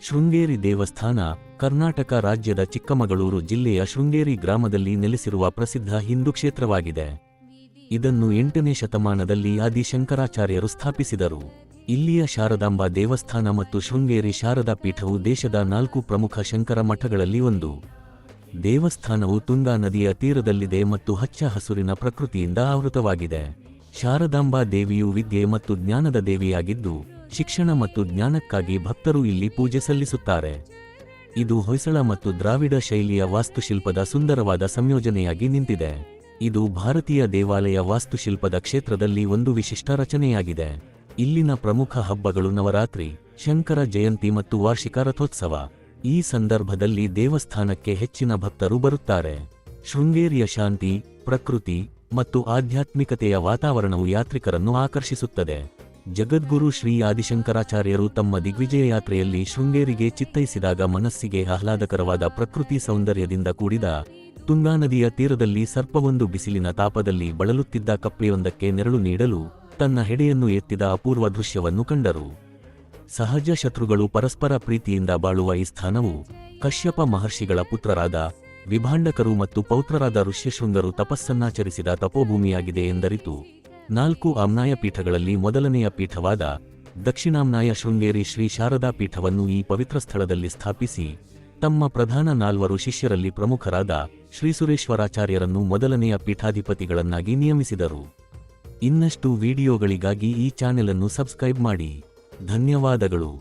ಶೃಂಗೇರಿ ದೇವಸ್ಥಾನ ಕರ್ನಾಟಕ ರಾಜ್ಯದ ಚಿಕ್ಕಮಗಳೂರು ಜಿಲ್ಲೆಯ ಶೃಂಗೇರಿ ಗ್ರಾಮದಲ್ಲಿ ನೆಲೆಸಿರುವ ಪ್ರಸಿದ್ಧ ಹಿಂದೂ ಕ್ಷೇತ್ರವಾಗಿದೆ. ಇದನ್ನು 8ನೇ ಶತಮಾನದಲ್ಲಿ ಆದಿಶಂಕರಾಚಾರ್ಯರು ಸ್ಥಾಪಿಸಿದರು. ಇಲ್ಲಿಯ ಶಾರದಾಂಬಾ ದೇವಸ್ಥಾನ ಮತ್ತು ಶೃಂಗೇರಿ ಶಾರದಾ ಪೀಠವು ದೇಶದ 4 ಪ್ರಮುಖ ಶಂಕರ ಮಠಗಳಲ್ಲಿ ಒಂದು. ದೇವಸ್ಥಾನವು ತುಂಗಾ ನದಿಯ ತೀರದಲ್ಲಿದೆ ಮತ್ತು ಹಚ್ಚ ಹಸುರಿನ ಪ್ರಕೃತಿಯಿಂದ ಆವೃತವಾಗಿದೆ. ಶಾರದಾಂಬಾ ದೇವಿಯು ವಿದ್ಯೆ ಮತ್ತು ಜ್ಞಾನದ ದೇವಿಯಾಗಿದ್ದು, ಶಿಕ್ಷಣ ಮತ್ತು ಜ್ಞಾನಕ್ಕಾಗಿ ಭಕ್ತರು ಇಲ್ಲಿ ಪೂಜೆ ಸಲ್ಲಿಸುತ್ತಾರೆ. ಇದು ಹೊಯ್ಸಳ ಮತ್ತು ದ್ರಾವಿಡ ಶೈಲಿಯ ವಾಸ್ತುಶಿಲ್ಪದ ಸುಂದರವಾದ ಸಂಯೋಜನೆಯಾಗಿ ನಿಂತಿದೆ. ಇದು ಭಾರತೀಯ ದೇವಾಲಯ ವಾಸ್ತುಶಿಲ್ಪದ ಕ್ಷೇತ್ರದಲ್ಲಿ ಒಂದು ವಿಶಿಷ್ಟ ರಚನೆಯಾಗಿದೆ. ಇಲ್ಲಿನ ಪ್ರಮುಖ ಹಬ್ಬಗಳು ನವರಾತ್ರಿ, ಶಂಕರ ಜಯಂತಿ ಮತ್ತು ವಾರ್ಷಿಕ ರಥೋತ್ಸವ. ಈ ಸಂದರ್ಭದಲ್ಲಿ ದೇವಸ್ಥಾನಕ್ಕೆ ಹೆಚ್ಚಿನ ಭಕ್ತರು ಬರುತ್ತಾರೆ. ಶೃಂಗೇರಿಯ ಶಾಂತಿ, ಪ್ರಕೃತಿ ಮತ್ತು ಆಧ್ಯಾತ್ಮಿಕತೆಯ ವಾತಾವರಣವು ಯಾತ್ರಿಕರನ್ನು ಆಕರ್ಷಿಸುತ್ತದೆ. ಜಗದ್ಗುರು ಶ್ರೀ ಆದಿಶಂಕರಾಚಾರ್ಯರು ತಮ್ಮ ದಿಗ್ವಿಜಯ ಯಾತ್ರೆಯಲ್ಲಿ ಶೃಂಗೇರಿಗೆ ಚಿತ್ತೈಸಿದಾಗ ಮನಸ್ಸಿಗೆ ಆಹ್ಲಾದಕರವಾದ ಪ್ರಕೃತಿ ಸೌಂದರ್ಯದಿಂದ ಕೂಡಿದ ತುಂಗಾ ನದಿಯ ತೀರದಲ್ಲಿ ಸರ್ಪವೊಂದು ಬಿಸಿಲಿನ ತಾಪದಲ್ಲಿ ಬಳಲುತ್ತಿದ್ದ ಕಪ್ಪೆಯೊಂದಕ್ಕೆ ನೆರಳು ನೀಡಲು ತನ್ನ ಹೆಡೆಯನ್ನು ಎತ್ತಿದ ಅಪೂರ್ವ ದೃಶ್ಯವನ್ನು ಕಂಡರು. ಸಹಜ ಶತ್ರುಗಳು ಪರಸ್ಪರ ಪ್ರೀತಿಯಿಂದ ಬಾಳುವ ಈ ಸ್ಥಾನವು ಕಶ್ಯಪ ಮಹರ್ಷಿಗಳ ಪುತ್ರರಾದ ವಿಭಾಂಡಕರು ಮತ್ತು ಪೌತ್ರರಾದ ಋಷ್ಯಶೃಂಗರು ತಪಸ್ಸನ್ನಾಚರಿಸಿದ ತಪೋಭೂಮಿಯಾಗಿದೆ ಎಂದರಿತು 4 ಆಮ್ನಾಯ ಪೀಠಗಳಲ್ಲಿ ಮೊದಲನೆಯ ಪೀಠವಾದ ದಕ್ಷಿಣಾಮ್ನಾಯ ಶೃಂಗೇರಿ ಶ್ರೀ ಶಾರದಾ ಪೀಠವನ್ನು ಈ ಪವಿತ್ರ ಸ್ಥಳದಲ್ಲಿ ಸ್ಥಾಪಿಸಿ ತಮ್ಮ ಪ್ರಧಾನ 4 ಶಿಷ್ಯರಲ್ಲಿ ಪ್ರಮುಖರಾದ ಶ್ರೀ ಸುರೇಶ್ವರಾಚಾರ್ಯರನ್ನು ಮೊದಲನೆಯ ಪೀಠಾಧಿಪತಿಗಳನ್ನಾಗಿ ನಿಯಮಿಸಿದರು. ಇನ್ನಷ್ಟು ವಿಡಿಯೋಗಳಿಗಾಗಿ ಈ ಚಾನೆಲ್ ಅನ್ನು ಸಬ್ಸ್ಕ್ರೈಬ್ ಮಾಡಿ. ಧನ್ಯವಾದಗಳು.